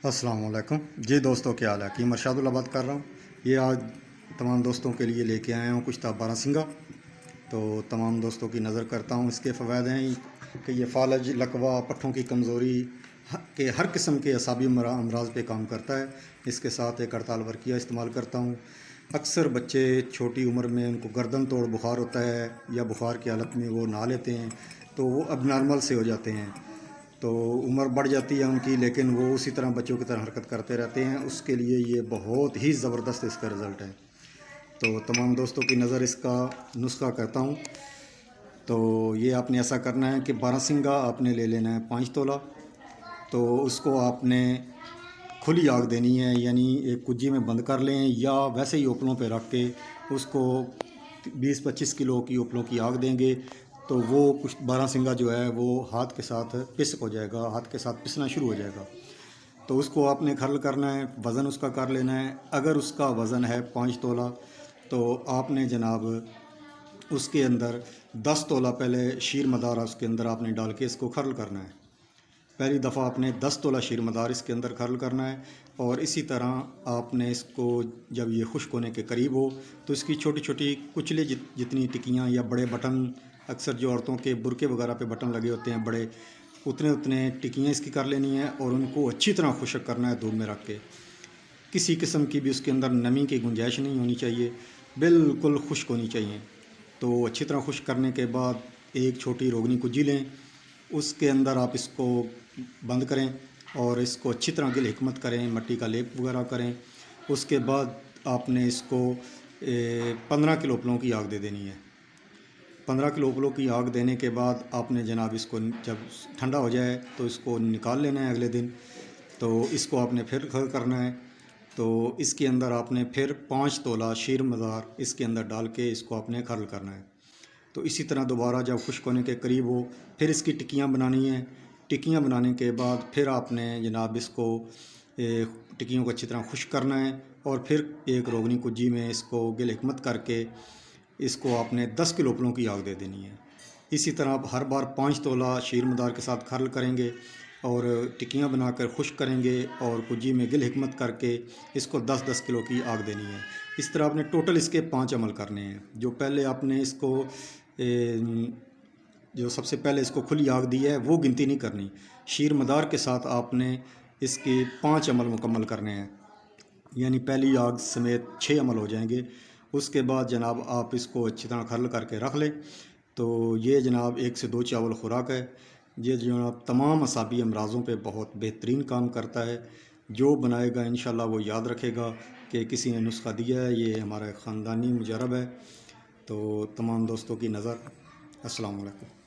السلام علیکم جی دوستوں، کیا حال ہے؟ حکیم ارشاد اللہ بات کر رہا ہوں۔ یہ آج تمام دوستوں کے لیے لے کے آیا ہوں کچھ بارہ سنگا۔ تو تمام دوستوں کی نظر کرتا ہوں۔ اس کے فوائد ہیں کہ یہ فالج، لکوہ، پٹھوں کی کمزوری کے ہر قسم کے اعصابی امراض پہ کام کرتا ہے۔ اس کے ساتھ ایک ہڑتال ورقیہ استعمال کرتا ہوں۔ اکثر بچے چھوٹی عمر میں ان کو گردن توڑ بخار ہوتا ہے یا بخار کی حالت میں وہ نہا لیتے ہیں تو وہ اب نارمل سے ہو جاتے ہیں، تو عمر بڑھ جاتی ہے ان کی، لیکن وہ اسی طرح بچوں کی طرح حرکت کرتے رہتے ہیں۔ اس کے لیے یہ بہت ہی زبردست اس کا رزلٹ ہے۔ تو تمام دوستوں کی نظر اس کا نسخہ کرتا ہوں۔ تو یہ آپ نے ایسا کرنا ہے کہ 12 سنگا آپ نے لے لینا ہے 5 تولہ۔ تو اس کو آپ نے کھلی آگ دینی ہے، یعنی ایک کجی میں بند کر لیں یا ویسے ہی اوپلوں پہ رکھ کے اس کو 20-25 کلو کی اوپلوں کی آگ دیں گے تو وہ کچھ 12 سنگا جو ہے وہ ہاتھ کے ساتھ پسک ہو جائے گا، ہاتھ کے ساتھ پسنا شروع ہو جائے گا۔ تو اس کو آپ نے کھرل کرنا ہے، وزن اس کا کر لینا ہے۔ اگر اس کا وزن ہے 5 تولہ تو آپ نے جناب اس کے اندر 10 تولہ پہلے شیر مدار اس کے اندر آپ نے ڈال کے اس کو کھرل کرنا ہے۔ پہلی دفعہ آپ نے 10 تولہ شیر مدار اس کے اندر کھرل کرنا ہے، اور اسی طرح آپ نے اس کو جب یہ خشک ہونے کے قریب ہو تو اس کی چھوٹی چھوٹی کچلے جتنی ٹکیاں یا بڑے بٹن، اکثر جو عورتوں کے برقعے وغیرہ پہ بٹن لگے ہوتے ہیں بڑے، اتنے ٹکیاں اس کی کر لینی ہیں، اور ان کو اچھی طرح خشک کرنا ہے دھوپ میں رکھ کے۔ کسی قسم کی بھی اس کے اندر نمی کی گنجائش نہیں ہونی چاہیے، بالکل خشک ہونی چاہیے۔ تو اچھی طرح خشک کرنے کے بعد ایک چھوٹی روغنی کجی لیں، اس کے اندر آپ اس کو بند کریں اور اس کو اچھی طرح گل حکمت کریں، مٹی کا لیپ وغیرہ کریں۔ اس کے بعد آپ نے اس کو 15 کلو اوپلوں کی آگ دے دینی ہے۔ 15 کلو اوپلوں کی آگ دینے کے بعد آپ نے جناب اس کو جب ٹھنڈا ہو جائے تو اس کو نکال لینا ہے اگلے دن۔ تو اس کو آپ نے پھر کھرل کرنا ہے۔ تو اس کے اندر آپ نے پھر 5 تولہ شیر مدار اس کے اندر ڈال کے اس کو آپ نے کھرل کرنا ہے۔ تو اسی طرح دوبارہ جب خشک ہونے کے قریب ہو پھر اس کی ٹکیاں بنانی ہیں۔ ٹکیاں بنانے کے بعد پھر آپ نے جناب اس کو ٹکیوں کو اچھی طرح خشک کرنا ہے، اور پھر ایک روغنی کجی میں اس کو گل حکمت کر کے اس کو آپ نے 10 کلو اوپلوں کی آگ دے دینی ہے۔ اسی طرح آپ ہر بار 5 تولہ شیر مدار کے ساتھ کھرل کریں گے اور ٹکیاں بنا کر خشک کریں گے، اور کجی میں گل حکمت کر کے اس کو 10-10 کلو کی آگ دینی ہے۔ اس طرح آپ نے ٹوٹل اس کے 5 عمل کرنے ہیں۔ جو پہلے آپ نے اس کو جو سب سے پہلے اس کو کھلی آگ دی ہے وہ گنتی نہیں کرنی، شیر مدار کے ساتھ آپ نے اس کے 5 عمل مکمل کرنے ہیں، یعنی پہلی آگ سمیت 6 عمل ہو جائیں گے۔ اس کے بعد جناب آپ اس کو اچھی طرح کھرل کر کے رکھ لیں۔ تو یہ جناب 1 سے 2 چاول خوراک ہے۔ یہ جناب تمام اعصابی امراضوں پہ بہت بہترین کام کرتا ہے۔ جو بنائے گا انشاءاللہ وہ یاد رکھے گا کہ کسی نے نسخہ دیا ہے، یہ ہمارا خاندانی مجرب ہے۔ تو تمام دوستوں کی نظر، السلام علیکم۔